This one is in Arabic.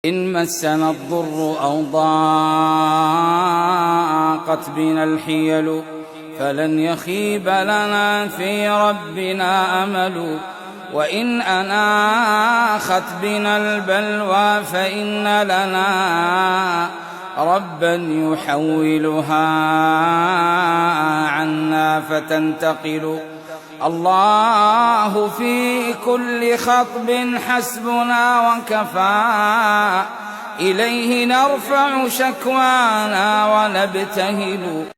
إن مسنا الضر أو ضاقت بنا الحيل فلن يخيب لنا في ربنا أمل. وإن أناخت بنا البلوى فإن لنا ربا يحولها عنا فتنتقل. الله في كل خطب حسبنا وكفى، إليه نرفع شكوانا ونبتهل.